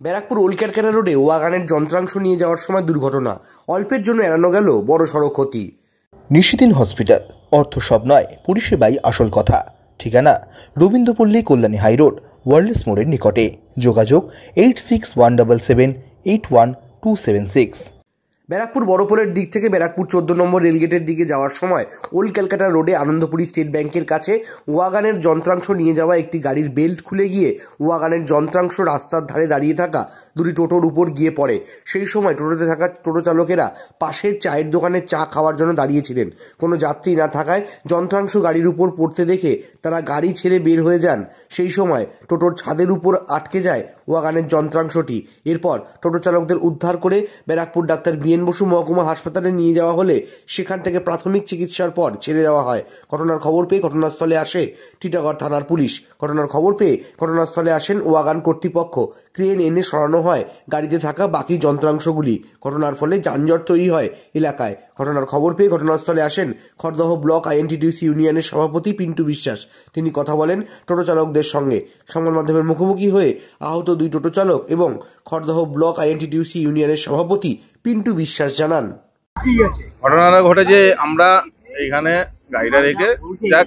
Barrackpore old Calcutta রোডে ওয়াগানের যন্ত্রাংশ নিয়ে যাওয়ার সময় দুর্ঘটনা, অল্পের জন্য এড়ানো গেল বড়সড় ক্ষতি। নিশিদিন হসপিটাল, অর্থ সব নয়, পরিষেবাই আসল কথা। ঠিকানা রবীন্দ্রপল্লী, কল্যাণী হাইরোড, ওয়ার্ল্ডস মোড়ের নিকটে। যোগাযোগ 8617781276। ব্যারাকপুর বড়পোলের দিক থেকে ব্যারাকপুর 14 নম্বর রেলগেটের দিকে যাওয়ার সময় ওল্ড ক্যালকাটা রোডে আনন্দপুরি স্টেট ব্যাংকের কাছে ওয়াগানের যন্ত্রাংশ নিয়ে যাওয়া একটি গাড়ির বেল্ট খুলে গিয়ে ওয়াগানের যন্ত্রাংশ রাস্তার ধারে দাঁড়িয়ে থাকা দুটি টোটোর উপর গিয়ে পড়ে। সেই সময় টোটোতে থাকা টোটো চালকেরা পাশের চায়ের দোকানে চা খাওয়ার জন্য দাঁড়িয়েছিলেন। কোনো যাত্রী না থাকায় যন্ত্রাংশ গাড়ির উপর পড়তে দেখে তারা গাড়ি ছেড়ে বের হয়ে যান। সেই সময় টোটোর ছাদের উপর আটকে যায় ওয়াগানের যন্ত্রাংশটি। এরপর টোটো চালকদের উদ্ধার করে ব্যারাকপুর ডাক্তার বিএন বসু মহকুমা হাসপাতালে নিয়ে যাওয়া হলে সেখান থেকে প্রাথমিক চিকিৎসার পর ছেড়ে দেওয়া হয়। ঘটনার খবর পেয়ে ঘটনাস্থলে আসে টিটাগড় থানার পুলিশ। ঘটনার খবর পেয়ে ঘটনাস্থলে আসেন ওয়াগান কর্তৃপক্ষ। ক্রেন এনে সরানো হয় গাড়িতে থাকা বাকি যন্ত্রাংশগুলি। ঘটনার ফলে যানজট তৈরি হয় এলাকায়। ঘটনার খবর পেয়ে ঘটনাস্থলে আসেন খড়দহ ব্লক আইএনটিটিউসি ইউনিয়নের সভাপতি পিন্টু বিশ্বাস। তিনি কথা বলেন টোটো চালকদের সঙ্গে। সংবাদ মাধ্যমের মুখোমুখি হয়ে আহত দুই টোটো চালক এবং খড়দহ ব্লক আইএনটিটিউসি ইউনিয়নের সভাপতি পিন্টু বিশ্বাস জানান, ঘটনাটা ঘটেছে, আমরা এইখানে গাড়িটা রেখে যাক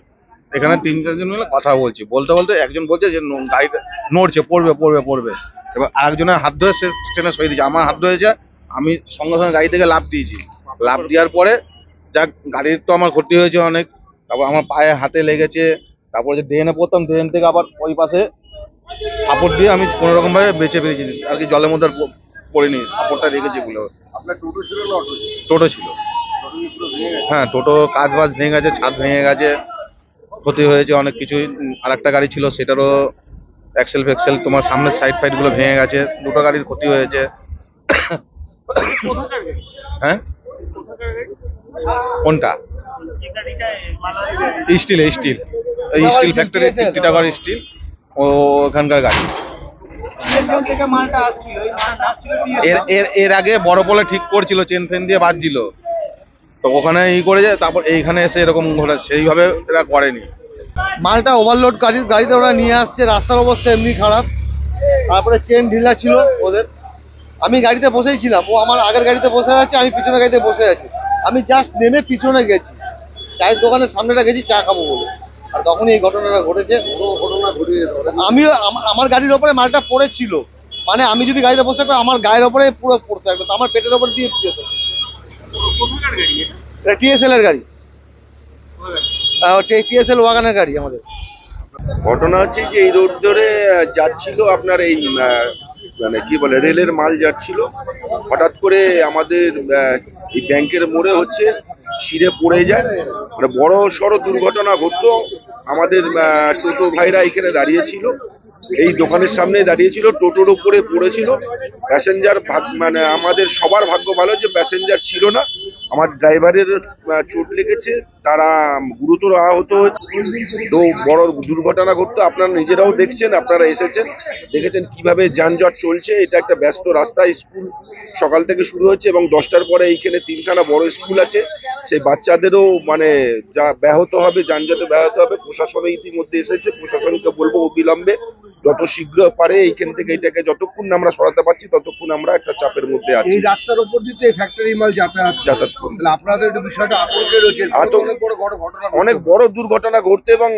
এখানে 3-4 জন মিলে কথা বলছি, বলতে বলতে একজন বলছে যে গাড়িটা নড়ছে, পড়বে। এবার আরেকজনের হাত ধরে সে ট্রেনে সরিয়ে দিয়েছে, আমার হাত ধরেছে, আমি সঙ্গে সঙ্গে গাড়ি থেকে লাফ দিয়েছি। লাফ দেওয়ার পরে যাক গাড়ির তো আমার ক্ষতি হয়েছে অনেক, তারপর আমার পায়ে হাতে লেগেছে, তারপর যে ড্রেনে পড়তাম, ড্রেন থেকে আবার ওই পাশে সাপোর্ট দিয়ে আমি কোনোরকম ভাবে বেঁচে পেরেছি আর কি, জলের মধ্যে পড়িনি, সাপোর্টটা রেখেছি বলে। আপনার টোটো ছিল না অটো ছিল? টোটো ছিল। হ্যাঁ, টোটো কাজ বাজ ভেঙে গেছে, ছাদ ভেঙে গেছে, ক্ষতি হয়েছে অনেক কিছুই। আর একটা গাড়ি ছিল সেটারও এক্সেল ফেক্সেল তোমার সামনের সাইড ফাইড গুলো ভেঙে গেছে, দুটো গাড়ির ক্ষতি হয়েছে। হ্যাঁ, কোনটা? স্টিল ফ্যাক্টরি, টিটাগড় স্টিল, ওখানকার গাড়ি। এর আগে বড়পোলে ঠিক করছিল, চেন ফেন দিয়ে বাঁধছিল, তো ওখানে করেছে, তারপর এইখানে এসে এরকম ঘটে, সেইভাবে এরা করেনি। মালটা ওভারলোড গাড়িতে ওরা নিয়ে আসছে, রাস্তার অবস্থা এমনি খারাপ, তারপরে চেন ঢিলা ছিল ওদের। আমি গাড়িতে বসেই ছিলাম, ও আমার আগের গাড়িতে বসে আছে, আমি পিছনের গাড়িতে বসে আছি। আমি জাস্ট নেমে পিছনে গেছি, চায়ের দোকানের সামনেটা গেছি চা খাবো বলে, আর তখনই এই ঘটনাটা ঘটেছে। আমি আমার গাড়ির ওপরে মালটা পড়েছিল, মানে আমি যদি গাড়িতে বসে থাকতাম আমার গায়ের ওপরে পুরো পড়তে থাকতো, আমার পেটের ওপর দিয়ে যেত। টিএসএল এর গাড়ি, টিএসএল ওয়াগানের গাড়ি আমাদের। ঘটনা হচ্ছে যে এই রোড ধরে যাচ্ছিল আপনার এই মানে কি বলে রেলের মাল যাচ্ছিল, হঠাৎ করে আমাদের এই ব্যাংকের মোড়ে হচ্ছে ছিঁড়ে পড়ে যায়, মানে বড় সড় দুর্ঘটনা ঘটলো। আমাদের টোটো ভাইরা এখানে দাঁড়িয়েছিল, এই দোকানের সামনে দাঁড়িয়েছিল, টোটোর উপরে পড়েছিল প্যাসেঞ্জার। মানে আমাদের সবার ভাগ্য ভালো যে প্যাসেঞ্জার ছিল না, আমার ড্রাইভারের চোট লেগেছে, তারা গুরুতর আহত হয়েছে। তো বড় দুর্ঘটনা ঘটতো, আপনারা নিজেরাও দেখছেন, আপনারা এসেছেন, দেখেছেন কিভাবে যানজট চলছে। এটা একটা ব্যস্ত রাস্তা, স্কুল সকাল থেকে শুরু হচ্ছে এবং 10টার পরে এইখানে 3খানা বড় স্কুল আছে, সেই বাচ্চাদেরও মানে যা ব্যাহত হবে, যানজটে ব্যাহত হবে। প্রশাসন ইতিমধ্যে এসেছে, প্রশাসনকে বলবো অবিলম্বে যত শীঘ্র পারে এইখান থেকে এটাকে যতক্ষণ না আমরা সরাতে পারছি ততক্ষণ আমরা একটা চাপের মধ্যে আছি। এই রাস্তার উপর দিয়ে ফ্যাক্টরি মাল যাতায়াত করুন, আপনাদের একটু বিষয়টা আতঙ্কের রয়েছে, অনেক বড় দুর্ঘটনা ঘটতে, এবং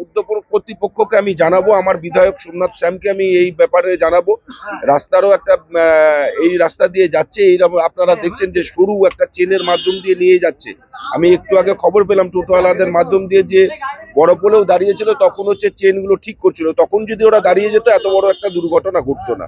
উদ্যোগপুর কর্তৃপক্ষকে আমি জানাবো, আমার বিধায়ক সোমনাথ শ্যামকে আমি এই ব্যাপারে জানাবো। রাস্তারও একটা এই রাস্তা দিয়ে যাচ্ছে, এইরকম আপনারা দেখছেন যে সরু একটা চেনের মাধ্যম দিয়ে নিয়ে যাচ্ছে। আমি একটু আগে খবর পেলাম টোটোওয়ালাদের মাধ্যম দিয়ে যে বড়পোলেও দাঁড়িয়েছিল, তখন হচ্ছে চেনগুলো ঠিক করছিল, তখন যদি ওরা দাঁড়িয়ে যেত এত বড় একটা দুর্ঘটনা ঘটতো না।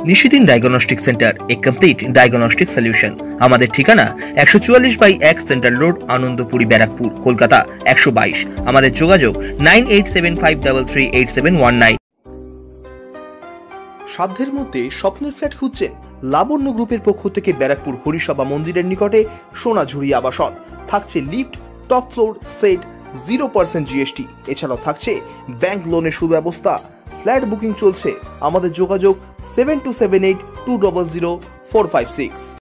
নিশিদিন ডায়াগনস্টিক সেন্টার, এ কমপ্লিট ডায়াগনস্টিক সলিউশন। আমাদের ঠিকানা 144/1 সেন্ট্রাল রোড, আনন্দপুরি, ব্যারাকপুর, কলকাতা 122। আমাদের যোগাযোগ 9875338719। সাধ্যের মধ্যে স্বপ্নের ফ্ল্যাট খুঁজছেন? লাবণ্য গ্রুপের পক্ষ থেকে ব্যারাকপুর হরিসভা মন্দিরের নিকটে সোনাঝুরি আবাসন। থাকছে lift, top floor, set, 0% GST। এছাড়াও থাকছে ব্যাংক লোনের সুব্যবস্থা। ফ্ল্যাট বুকিং চলছে। আমাদের যোগাযোগ 7278200456।